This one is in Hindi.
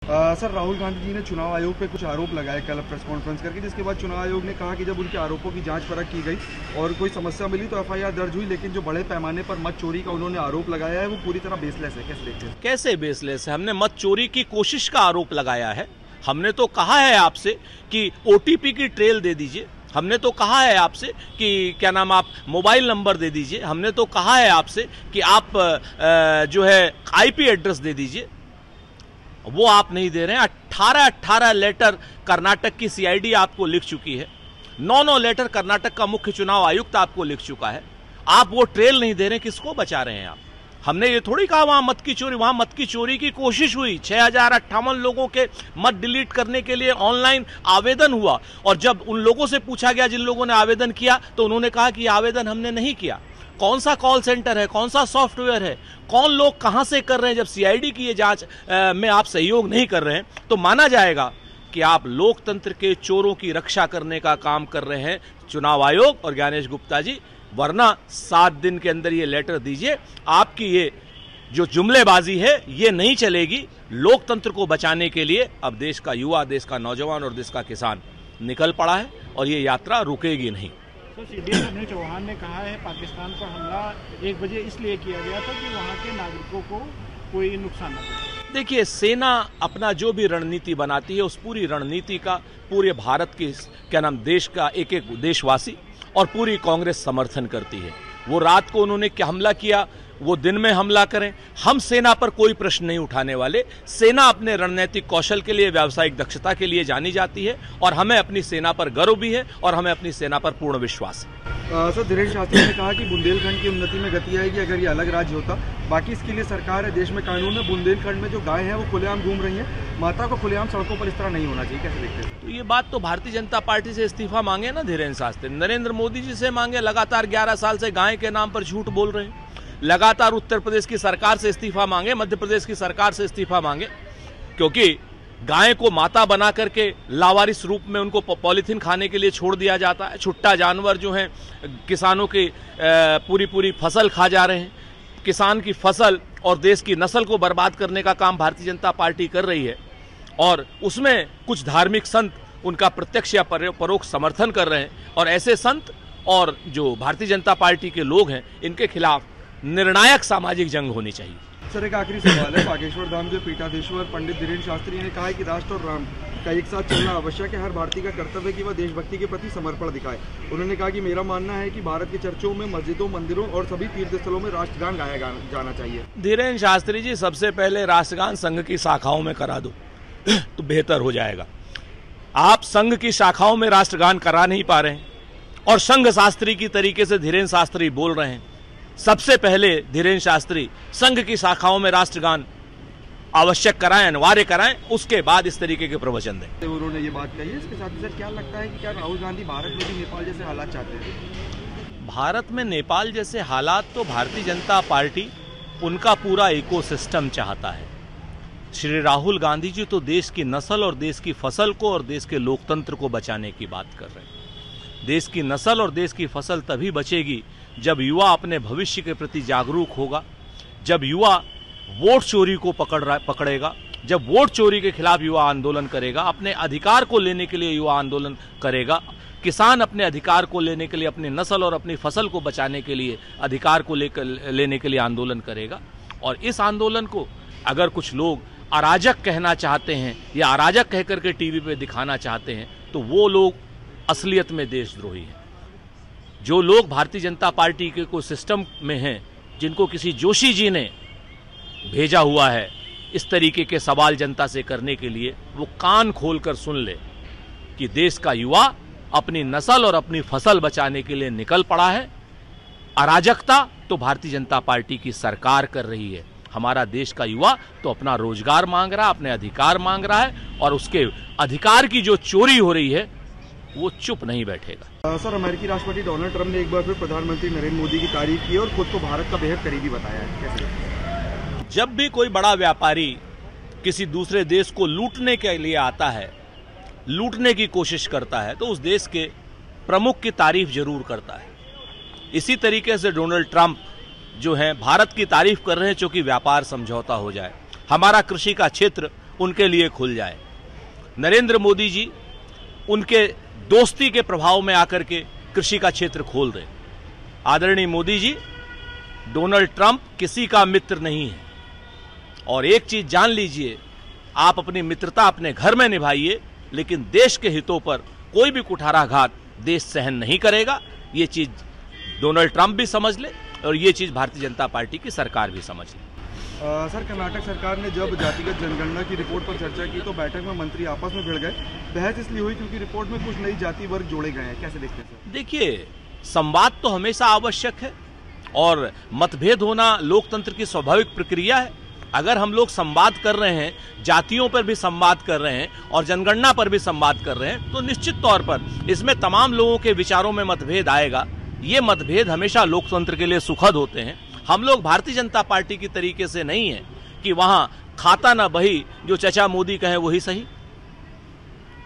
सर, राहुल गांधी जी ने चुनाव आयोग पे कुछ आरोप लगाए कल प्रेस कॉन्फ्रेंस करके, जिसके बाद चुनाव आयोग ने कहा कि जब उनके आरोपों की जांच परख की गई और कोई समस्या मिली तो एफआईआर दर्ज हुई, लेकिन जो बड़े पैमाने पर मत चोरी का उन्होंने आरोप लगाया है वो पूरी तरह बेसलेस है। कैसे देखते हैं? कैसे बेसलेस है? हमने मत चोरी की कोशिश का आरोप लगाया है। हमने तो कहा है आपसे कि ओटीपी की ट्रेल दे दीजिए। हमने तो कहा है आपसे कि क्या नाम, आप मोबाइल नंबर दे दीजिए। हमने तो कहा है आपसे कि आप जो है आईपी एड्रेस दे दीजिए। वो आप नहीं दे रहे हैं। 18 लेटर कर्नाटक की सीआईडी आपको लिख चुकी है। 9 लेटर कर्नाटक का मुख्य चुनाव आयुक्त आपको लिख चुका है। आप वो ट्रेल नहीं दे रहे, किसको बचा रहे हैं आप? हमने ये थोड़ी कहा वहां मत की चोरी, वहां मत की चोरी की कोशिश हुई। 6058 लोगों के मत डिलीट करने के लिए ऑनलाइन आवेदन हुआ, और जब उन लोगों से पूछा गया जिन लोगों ने आवेदन किया, तो उन्होंने कहा कि आवेदन हमने नहीं किया। कौन सा कॉल सेंटर है, कौन सा सॉफ्टवेयर है, कौन लोग कहां से कर रहे हैं? जब सीआईडी की ये जांच में आप सहयोग नहीं कर रहे हैं तो माना जाएगा कि आप लोकतंत्र के चोरों की रक्षा करने का काम कर रहे हैं, चुनाव आयोग और ज्ञानेश गुप्ता जी। वरना 7 दिन के अंदर ये लेटर दीजिए। आपकी ये जो जुमलेबाजी है ये नहीं चलेगी। लोकतंत्र को बचाने के लिए अब देश का युवा, देश का नौजवान और देश का किसान निकल पड़ा है, और ये यात्रा रुकेगी नहीं। तो सीडीएम अनिल चौहान ने कहा है पाकिस्तान पर हमला 1 बजे इसलिए किया गया था कि वहाँ के नागरिकों को कोई नुकसान न हो। देखिए, सेना अपना जो भी रणनीति बनाती है, उस पूरी रणनीति का पूरे भारत की क्या नाम, देश का एक एक देशवासी और पूरी कांग्रेस समर्थन करती है। वो रात को उन्होंने क्या हमला किया, वो दिन में हमला करें, हम सेना पर कोई प्रश्न नहीं उठाने वाले। सेना अपने रणनीतिक कौशल के लिए, व्यावसायिक दक्षता के लिए जानी जाती है, और हमें अपनी सेना पर गर्व भी है और हमें अपनी सेना पर पूर्ण विश्वास है। सर, धीरेन्द्र शास्त्री ने कहा कि बुंदेलखंड की उन्नति में गति आएगी अगर ये अलग राज्य होता। बाकी इसके लिए सरकार है, देश में कानून है। बुंदेलखंड में जो गाय है वो खुलेआम घूम रही है, माता को खुलेआम सड़कों पर इस तरह नहीं होना चाहिए। कैसे देखते हैं? तो ये बात तो भारतीय जनता पार्टी से इस्तीफा मांगे ना धीरेन्द्र शास्त्री, नरेंद्र मोदी जी से मांगे। लगातार 11 साल से गाय के नाम पर झूठ बोल रहे हैं। लगातार उत्तर प्रदेश की सरकार से इस्तीफा मांगे, मध्य प्रदेश की सरकार से इस्तीफा मांगे, क्योंकि गाय को माता बना करके लावारिस रूप में उनको पॉलीथीन खाने के लिए छोड़ दिया जाता है। छुट्टा जानवर जो हैं किसानों की पूरी फसल खा जा रहे हैं। किसान की फसल और देश की नस्ल को बर्बाद करने का काम भारतीय जनता पार्टी कर रही है, और उसमें कुछ धार्मिक संत उनका प्रत्यक्ष या परोक्ष समर्थन कर रहे हैं। और ऐसे संत और जो भारतीय जनता पार्टी के लोग हैं, इनके खिलाफ निर्णायक सामाजिक जंग होनी चाहिए। सर, एक आखिरी सवाल है। बागेश्वर धाम के पीठाधीश्वर पंडित धीरेन्द्र शास्त्री ने कहा है कि राष्ट्र और राम का एक साथ चलना आवश्यक है। हर भारतीय का कर्तव्य है कि वह देशभक्ति के प्रति समर्पण दिखाए। उन्होंने कहा कि मेरा मानना है कि भारत के चर्चों में, मस्जिदों, मंदिरों और सभी तीर्थ स्थलों में राष्ट्रगान गाया जाना चाहिए। धीरेन्द्र शास्त्री जी, सबसे पहले राष्ट्रगान संघ की शाखाओं में करा दो तो बेहतर हो जाएगा। आप संघ की शाखाओं में राष्ट्रगान करा नहीं पा रहे हैं, और संघ शास्त्री की तरीके से धीरेन्द्र शास्त्री बोल रहे हैं। सबसे पहले धीरेन्द्र शास्त्री संघ की शाखाओं में राष्ट्रगान आवश्यक कराएं, अनिवार्य कराएं, उसके बाद इस तरीके के प्रवचन दें। उन्होंने ये बात कही है। इसके साथ सर, क्या लगता है कि क्या राहुल गांधी भारत में भी नेपाल जैसे हालात चाहते हैं? भारत में नेपाल जैसे हालात तो भारतीय जनता पार्टी, उनका पूरा इकोसिस्टम चाहता है। श्री राहुल गांधी जी तो देश की नस्ल और देश की फसल को और देश के लोकतंत्र को बचाने की बात कर रहे हैं। देश की नस्ल और देश की फसल तभी बचेगी जब युवा अपने भविष्य के प्रति जागरूक होगा, जब युवा वोट चोरी को पकड़ेगा, जब वोट चोरी के खिलाफ युवा आंदोलन करेगा, अपने अधिकार को लेने के लिए युवा आंदोलन करेगा, किसान अपने अधिकार को लेने के लिए, अपनी नस्ल और अपनी फसल को बचाने के लिए अधिकार को लेने के लिए आंदोलन करेगा। और इस आंदोलन को अगर कुछ लोग अराजक कहना चाहते हैं या अराजक कह करके टीवी पे दिखाना चाहते हैं, तो वो लोग असलियत में देशद्रोही हैं। जो लोग भारतीय जनता पार्टी के कोई सिस्टम में हैं, जिनको किसी जोशी जी ने भेजा हुआ है इस तरीके के सवाल जनता से करने के लिए, वो कान खोलकर सुन ले कि देश का युवा अपनी नस्ल और अपनी फसल बचाने के लिए निकल पड़ा है। अराजकता तो भारतीय जनता पार्टी की सरकार कर रही है। हमारा देश का युवा तो अपना रोजगार मांग रहा है, अपने अधिकार मांग रहा है, और उसके अधिकार की जो चोरी हो रही है वो चुप नहीं बैठेगा। सर, अमेरिकी राष्ट्रपति डोनाल्ड ट्रंप ने एक बार फिर प्रधानमंत्री नरेंद्र मोदी की तारीफ की और खुद को भारत का बेहद करीबी बताया है। कैसे? जब भी कोई बड़ा व्यापारी किसी दूसरे देश को लूटने के लिए आता है, लूटने की कोशिश करता है, तो उस देश के प्रमुख की तारीफ जरूर करता है। इसी तरीके से डोनाल्ड ट्रंप जो हैं भारत की तारीफ कर रहे हैं, चूंकि व्यापार समझौता हो जाए। हमारा कृषि का क्षेत्र उनके लिए खुल जाए। नरेंद्र मोदी जी उनके दोस्ती के प्रभाव में आकर के कृषि का क्षेत्र खोल दें। आदरणीय मोदी जी, डोनाल्ड ट्रंप किसी का मित्र नहीं है। और एक चीज जान लीजिए, आप अपनी मित्रता अपने घर में निभाइए, लेकिन देश के हितों पर कोई भी कुठाराघात देश सहन नहीं करेगा। ये चीज डोनाल्ड ट्रंप भी समझ ले और ये चीज भारतीय जनता पार्टी की सरकार भी समझ ले। सर, कर्नाटक सरकार ने जब जातिगत जनगणना की रिपोर्ट पर चर्चा की तो बैठक में मंत्री आपस में भिड़ गए। बहस इसलिए हुई क्योंकि रिपोर्ट में कुछ नई जाति वर्ग जोड़े गए हैं। कैसे देखते हैं सर? देखिए, संवाद तो हमेशा आवश्यक है और मतभेद होना लोकतंत्र की स्वाभाविक प्रक्रिया है। अगर हम लोग संवाद कर रहे हैं, जातियों पर भी संवाद कर रहे हैं और जनगणना पर भी संवाद कर रहे हैं, तो निश्चित तौर पर इसमें तमाम लोगों के विचारों में मतभेद आएगा। ये मतभेद हमेशा लोकतंत्र के लिए सुखद होते हैं। हम लोग भारतीय जनता पार्टी की तरीके से नहीं है कि वहां खाता ना बही, जो चचा मोदी कहे वही सही।